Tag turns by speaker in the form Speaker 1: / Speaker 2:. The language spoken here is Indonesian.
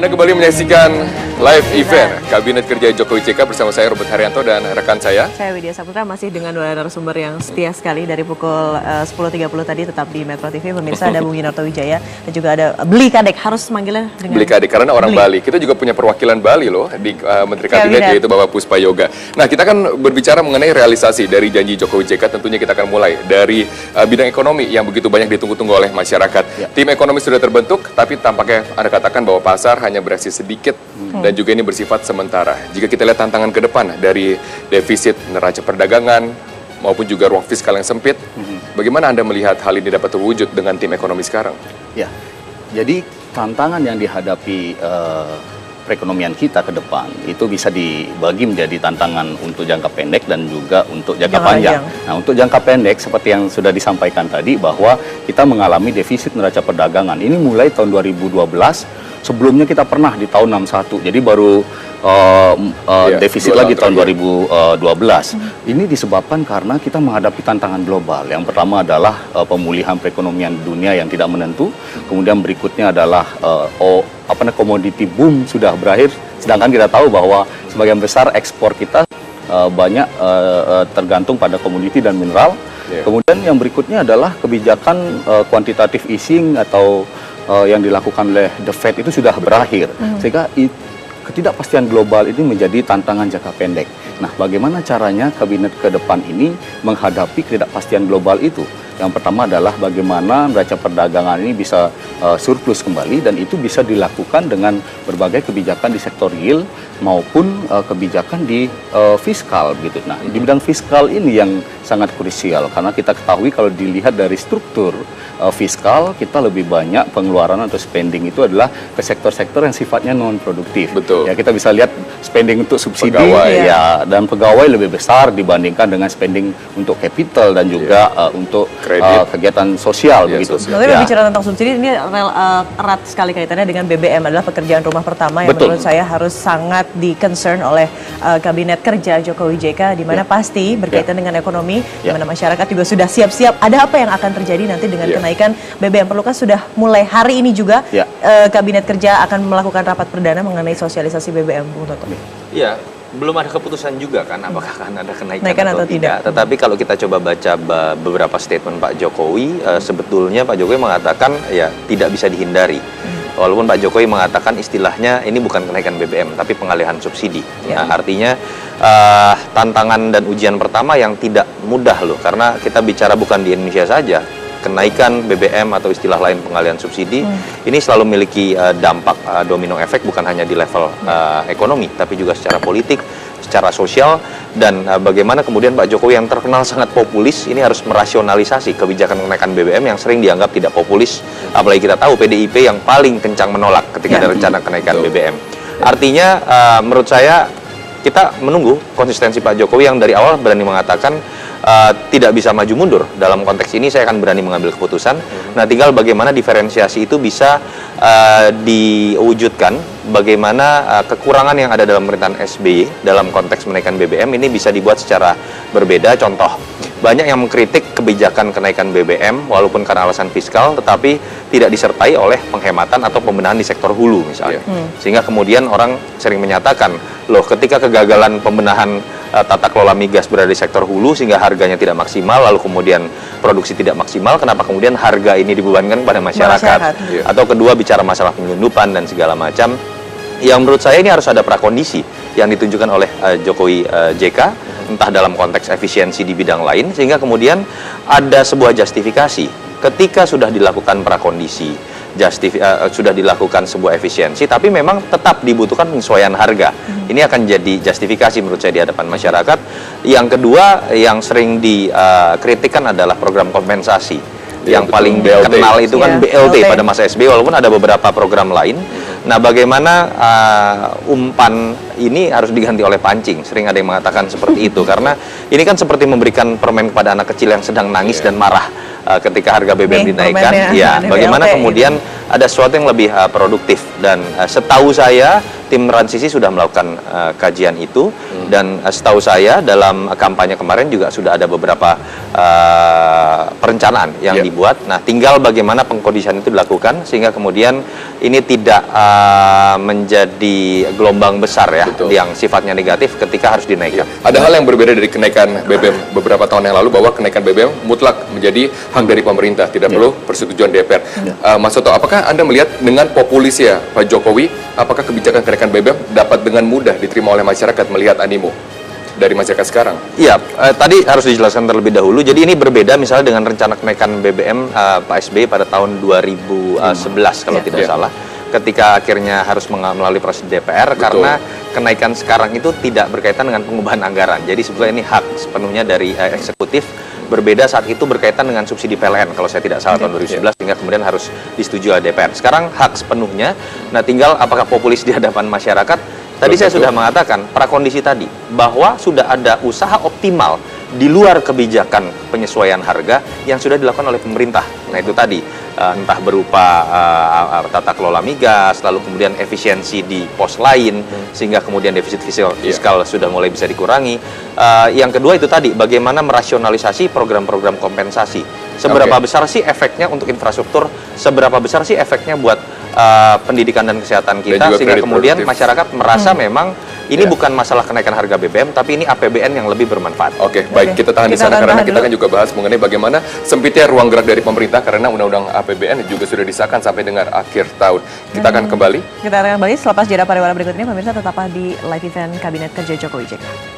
Speaker 1: Anda kembali menyaksikan live event Kabinet Kerja Jokowi JK bersama saya Robert Haryanto dan rekan saya
Speaker 2: Widya Saputra, masih dengan dua narasumber yang setia sekali dari pukul 10.30 tadi tetap di Metro TV. Pemirsa ada Bung Yunarto Wijaya dan juga ada Beli Kadek, harus manggilnya dengan
Speaker 1: Beli Kadek karena orang Bali. Kita juga punya perwakilan Bali loh di Menteri Kabinet yaitu Bapak Puspa Yoga. Nah, kita kan berbicara mengenai realisasi dari janji Jokowi JK. Tentunya kita akan mulai dari bidang ekonomi yang begitu banyak ditunggu-tunggu oleh masyarakat. Tim ekonomi sudah terbentuk, tapi tampaknya Anda katakan bahwa pasar hanya bereaksi sedikit dan juga ini bersifat sementara. Jika kita lihat tantangan ke depan dari defisit neraca perdagangan maupun juga ruang fiskal yang sempit, bagaimana Anda melihat hal ini dapat terwujud dengan tim ekonomi sekarang?
Speaker 3: Ya, jadi tantangan yang dihadapi perekonomian kita ke depan itu bisa dibagi menjadi tantangan untuk jangka pendek dan juga untuk jangka panjang. Nah, untuk jangka pendek seperti yang sudah disampaikan tadi bahwa kita mengalami defisit neraca perdagangan. Ini mulai tahun 2012. Sebelumnya kita pernah di tahun 61, jadi baru defisit lagi tahun 2012. Ini disebabkan karena kita menghadapi tantangan global. Yang pertama adalah pemulihan perekonomian dunia yang tidak menentu. Kemudian berikutnya adalah komoditi boom sudah berakhir. Sedangkan kita tahu bahwa sebagian besar ekspor kita banyak tergantung pada komoditi dan mineral. Kemudian yang berikutnya adalah kebijakan quantitative easing atau yang dilakukan oleh The Fed itu sudah berakhir, sehingga ketidakpastian global ini menjadi tantangan jangka pendek. Nah, bagaimana caranya kabinet ke depan ini menghadapi ketidakpastian global itu? Yang pertama adalah bagaimana neraca perdagangan ini bisa surplus kembali, dan itu bisa dilakukan dengan berbagai kebijakan di sektor yield maupun kebijakan di fiskal gitu. Nah, di bidang fiskal ini yang sangat krusial karena kita ketahui kalau dilihat dari struktur fiskal kita lebih banyak pengeluaran atau spending itu adalah ke sektor-sektor yang sifatnya non produktif.
Speaker 1: Betul.
Speaker 3: Ya, kita bisa lihat spending untuk subsidi
Speaker 1: pegawai.
Speaker 3: Dan pegawai lebih besar dibandingkan dengan spending untuk capital dan juga untuk kegiatan sosial begitu.
Speaker 2: Sebenarnya bicara tentang subsidi ini erat sekali kaitannya dengan BBM, adalah pekerjaan rumah pertama yang menurut saya harus sangat di-concern oleh Kabinet Kerja Jokowi JK, di mana pasti berkaitan dengan ekonomi, di mana masyarakat juga sudah siap-siap. Ada apa yang akan terjadi nanti dengan kenaikan BBM? Perlukah sudah mulai hari ini juga Kabinet Kerja akan melakukan rapat perdana mengenai sosialisasi BBM, Bung Toto?
Speaker 4: Iya, belum ada keputusan juga kan apakah akan ada kenaikan atau tidak. Tetapi kalau kita coba baca beberapa statement Pak Jokowi, sebetulnya Pak Jokowi mengatakan ya tidak bisa dihindari. Walaupun Pak Jokowi mengatakan istilahnya ini bukan kenaikan BBM tapi pengalihan subsidi. Nah, artinya tantangan dan ujian pertama yang tidak mudah loh, karena kita bicara bukan di Indonesia saja. Kenaikan BBM atau istilah lain pengalihan subsidi ini selalu memiliki dampak domino efek, bukan hanya di level ekonomi tapi juga secara politik, secara sosial, dan bagaimana kemudian Pak Jokowi yang terkenal sangat populis ini harus merasionalisasi kebijakan kenaikan BBM yang sering dianggap tidak populis, apalagi kita tahu PDIP yang paling kencang menolak ketika ada rencana kenaikan BBM. Artinya menurut saya kita menunggu konsistensi Pak Jokowi yang dari awal berani mengatakan tidak bisa maju mundur. Dalam konteks ini saya akan berani mengambil keputusan. Nah, tinggal bagaimana diferensiasi itu bisa diwujudkan, bagaimana kekurangan yang ada dalam pemerintahan SBY dalam konteks menaikkan BBM ini bisa dibuat secara berbeda. Contoh, banyak yang mengkritik kebijakan kenaikan BBM walaupun karena alasan fiskal, tetapi tidak disertai oleh penghematan atau pembenahan di sektor hulu misalnya. Sehingga kemudian orang sering menyatakan, loh, ketika kegagalan pembenahan tata kelola migas berada di sektor hulu sehingga harganya tidak maksimal, lalu kemudian produksi tidak maksimal, kenapa kemudian harga ini dibebankan pada masyarakat? Atau kedua, bicara masalah penyelundupan dan segala macam. Yang menurut saya ini harus ada prakondisi yang ditunjukkan oleh Jokowi JK, entah dalam konteks efisiensi di bidang lain, sehingga kemudian ada sebuah justifikasi ketika sudah dilakukan prakondisi, sudah dilakukan sebuah efisiensi, tapi memang tetap dibutuhkan penyesuaian harga. Ini akan jadi justifikasi menurut saya di hadapan masyarakat. Yang kedua, yang sering dikritikkan adalah program kompensasi. Yang paling dikenal itu kan BLT pada masa SBY, walaupun ada beberapa program lain. Nah, bagaimana umpan ini harus diganti oleh pancing? Sering ada yang mengatakan seperti itu, karena ini kan seperti memberikan permen kepada anak kecil yang sedang nangis dan marah ketika harga BBM dinaikkan. Ya, bagaimana kemudian ada sesuatu yang lebih produktif, dan setahu saya tim transisi sudah melakukan kajian itu dan setahu saya dalam kampanye kemarin juga sudah ada beberapa perencanaan yang dibuat. Nah, tinggal bagaimana pengkondisian itu dilakukan sehingga kemudian ini tidak menjadi gelombang besar ya yang sifatnya negatif ketika harus dinaikkan.
Speaker 1: Ada hal yang berbeda dari kenaikan BBM beberapa tahun yang lalu bahwa kenaikan BBM mutlak menjadi hak dari pemerintah, tidak perlu persetujuan DPR. Mas Soto, apakah Anda melihat dengan populisnya Pak Jokowi, apakah kebijakan kenaikan BBM dapat dengan mudah diterima oleh masyarakat melihat animo dari masyarakat sekarang?
Speaker 4: Iya, tadi harus dijelaskan terlebih dahulu. Jadi ini berbeda misalnya dengan rencana kenaikan BBM Pak SBY pada tahun 2011 kalau tidak salah. Ketika akhirnya harus melalui proses DPR karena kenaikan sekarang itu tidak berkaitan dengan pengubahan anggaran. Jadi sebetulnya ini hak sepenuhnya dari eksekutif. Berbeda saat itu berkaitan dengan subsidi PLN kalau saya tidak salah tahun 2011 sehingga kemudian harus disetujui oleh DPR. Sekarang hak sepenuhnya. Nah, tinggal apakah populis di hadapan masyarakat. Tadi saya sudah mengatakan prakondisi tadi bahwa sudah ada usaha optimal di luar kebijakan penyesuaian harga yang sudah dilakukan oleh pemerintah. Nah, itu tadi entah berupa tata kelola migas, lalu kemudian efisiensi di pos lain sehingga kemudian defisit fiskal sudah mulai bisa dikurangi. Yang kedua itu tadi bagaimana merasionalisasi program-program kompensasi. Seberapa besar sih efeknya untuk infrastruktur, seberapa besar sih efeknya buat pendidikan dan kesehatan kita sehingga kemudian masyarakat merasa memang ini bukan masalah kenaikan harga BBM tapi ini APBN yang lebih bermanfaat.
Speaker 1: Oke, baik, kita tahan di sana karena kita kan juga bahas mengenai bagaimana sempitnya ruang gerak dari pemerintah karena undang-undang APBN juga sudah disahkan sampai dengan akhir tahun. Kita akan kembali.
Speaker 2: Kita akan kembali selepas jeda pariwara berikut ini, pemirsa tetaplah di live event Kabinet Kerja Jokowi JK.